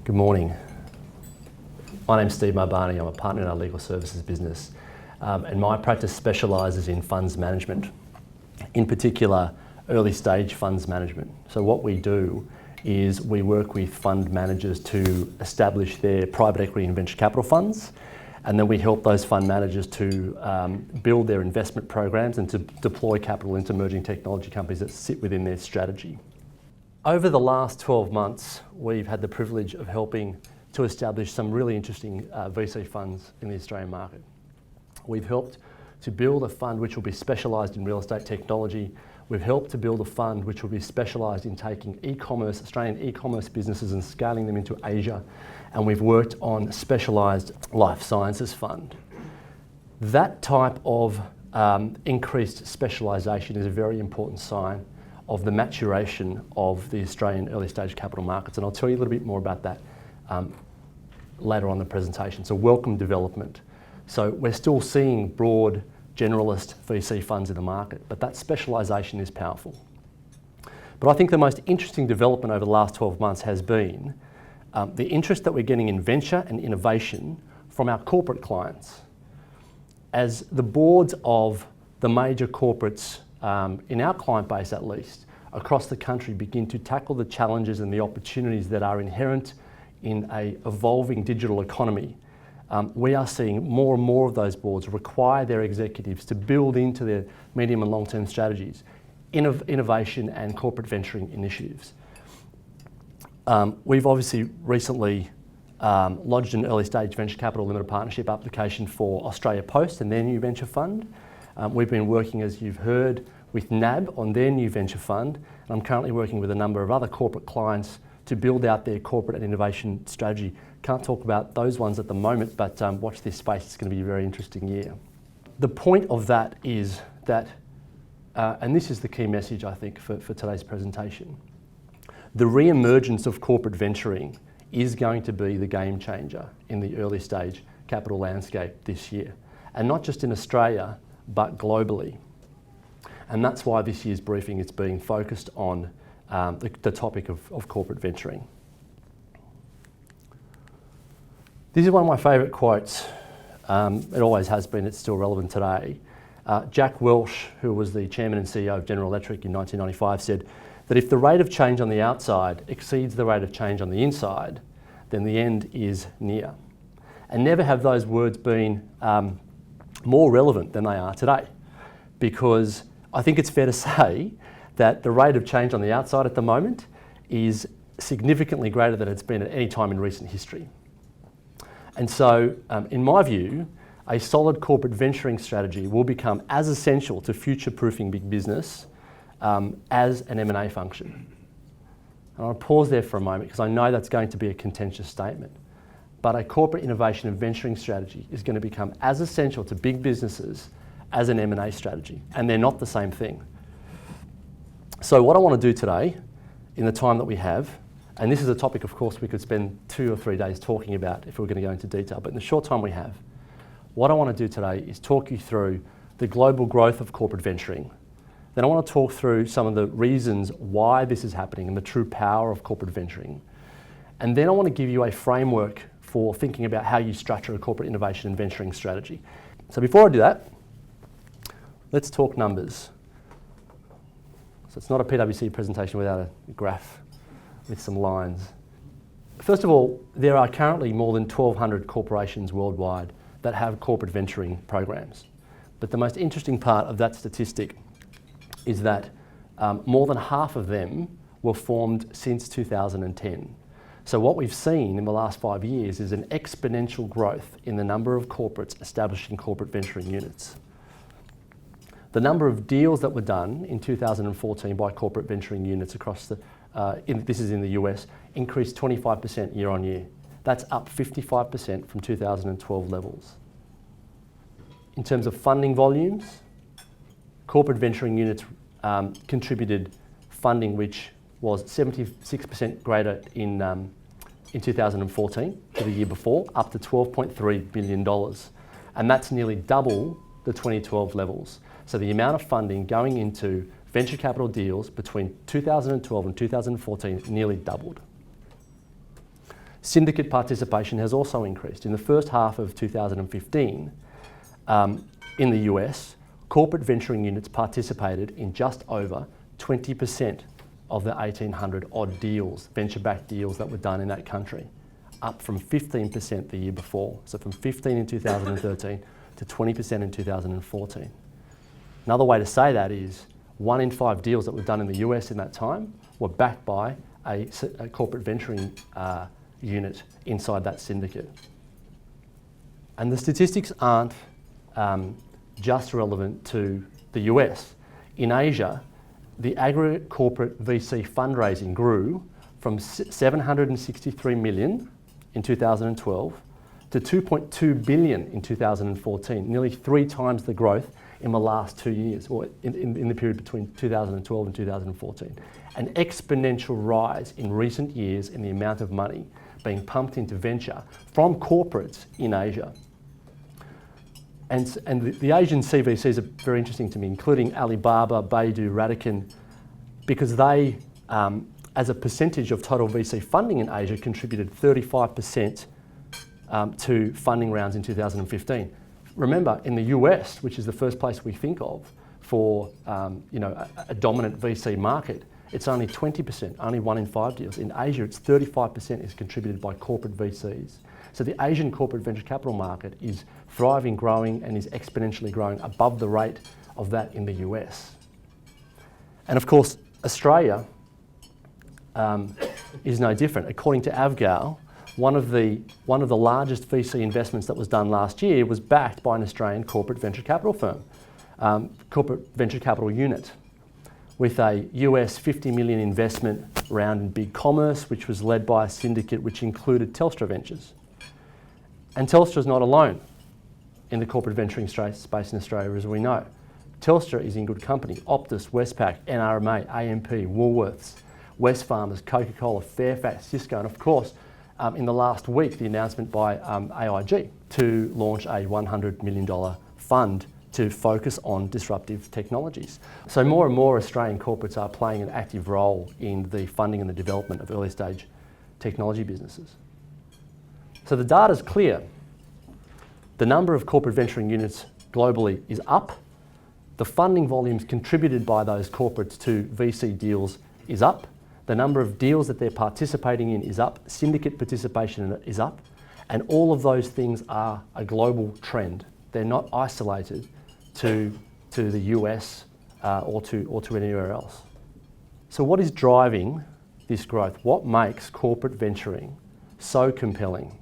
Good morning. My name's Steven Maarbani. I'm a partner in our legal services business, and my practice specialises in funds management, in particular early stage funds management. So what we do is we work with fund managers to establish their private equity and venture capital funds, and then we help those fund managers to build their investment programs and to deploy capital into emerging technology companies that sit within their strategy. Over the last 12 months, we've had the privilege of helping to establish some really interesting VC funds in the Australian market. We've helped to build a fund which will be specialised in real estate technology. We've helped to build a fund which will be specialised in taking e-commerce, Australian e-commerce businesses and scaling them into Asia. And we've worked on a specialised life sciences fund. That type of increased specialisation is a very important sign of the maturation of the Australian early stage capital markets. And I'll tell you a little bit more about that later on in the presentation. So welcome development. So we're still seeing broad generalist VC funds in the market, but that specialisation is powerful. But I think the most interesting development over the last 12 months has been the interest that we're getting in venture and innovation from our corporate clients. As the boards of the major corporates, in our client base at least, across the country begin to tackle the challenges and the opportunities that are inherent in an evolving digital economy, we are seeing more and more of those boards require their executives to build into their medium and long-term strategies innovation and corporate venturing initiatives. We've obviously recently lodged an early stage venture capital limited partnership application for Australia Post and their new venture fund. We've been working, as you've heard, with NAB on their new venture fund, and I'm currently working with a number of other corporate clients to build out their corporate and innovation strategy. Can't talk about those ones at the moment, but watch this space. It's going to be a very interesting year. The point of that is that, and this is the key message I think for today's presentation, the re-emergence of corporate venturing is going to be the game changer in the early stage capital landscape this year. And not just in Australia, but globally. And that's why this year's briefing is being focused on the topic of corporate venturing. This is one of my favourite quotes. It always has been, it's still relevant today. Jack Welch, who was the chairman and CEO of General Electric in 1995, said that if the rate of change on the outside exceeds the rate of change on the inside, then the end is near. And never have those words been more relevant than they are today, because I think it's fair to say that the rate of change on the outside at the moment is significantly greater than it's been at any time in recent history. And so, in my view, a solid corporate venturing strategy will become as essential to future-proofing big business as an M&A function. And I'll pause there for a moment because I know that's going to be a contentious statement. But a corporate innovation and venturing strategy is going to become as essential to big businesses as an M&A strategy, and they're not the same thing. So what I want to do today, in the time that we have, and this is a topic of course we could spend 2 or 3 days talking about if we were going to go into detail, but in the short time we have, what I want to do today is talk you through the global growth of corporate venturing. Then I want to talk through some of the reasons why this is happening and the true power of corporate venturing. And then I want to give you a framework for thinking about how you structure a corporate innovation and venturing strategy. So before I do that, let's talk numbers. So it's not a PwC presentation without a graph with some lines. First of all, there are currently more than 1,200 corporations worldwide that have corporate venturing programs. But the most interesting part of that statistic is that more than half of them were formed since 2010. So what we've seen in the last 5 years is an exponential growth in the number of corporates establishing corporate venturing units. The number of deals that were done in 2014 by corporate venturing units across the, this is in the US, increased 25% year on year. That's up 55% from 2012 levels. In terms of funding volumes, corporate venturing units contributed funding which was 76% greater in 2014 to the year before, up to $12.3 billion. And that's nearly double the 2012 levels. So the amount of funding going into venture capital deals between 2012 and 2014 nearly doubled. Syndicate participation has also increased. In the first half of 2015, in the US, corporate venturing units participated in just over 20% of the 1,800 odd deals, venture-backed deals that were done in that country, up from 15% the year before. So from 15 in 2013 to 20% in 2014. Another way to say that is 1 in 5 deals that were done in the US in that time were backed by a corporate venturing unit inside that syndicate. And the statistics aren't just relevant to the US. In Asia, the aggregate corporate VC fundraising grew from 763 million in 2012 to 2.2 billion in 2014, nearly 3 times the growth in the last 2 years, or in the period between 2012 and 2014. An exponential rise in recent years in the amount of money being pumped into venture from corporates in Asia. And the Asian CVCs are very interesting to me, including Alibaba, Baidu, Rakuten, because they, as a percentage of total VC funding in Asia, contributed 35% to funding rounds in 2015. Remember, in the US, which is the first place we think of for a dominant VC market, it's only 20%, only 1 in 5 deals. In Asia, it's 35% is contributed by corporate VCs. So the Asian corporate venture capital market is thriving, growing, and is exponentially growing above the rate of that in the US. And of course, Australia is no different. According to Avgal, one of the largest VC investments that was done last year was backed by an Australian corporate venture capital firm, corporate venture capital unit, with a US 50 million investment round in big commerce, which was led by a syndicate which included Telstra Ventures. And Telstra's not alone in the corporate venturing space in Australia, as we know. Telstra is in good company. Optus, Westpac, NRMA, AMP, Woolworths, Wesfarmers, Coca-Cola, Fairfax, Cisco, and of course, in the last week, the announcement by AIG to launch a $100 million fund to focus on disruptive technologies. So more and more Australian corporates are playing an active role in the funding and the development of early stage technology businesses. So the data's clear. The number of corporate venturing units globally is up. The funding volumes contributed by those corporates to VC deals is up. The number of deals that they're participating in is up. Syndicate participation is up. And all of those things are a global trend. They're not isolated to the US or to anywhere else. So what is driving this growth? What makes corporate venturing so compelling?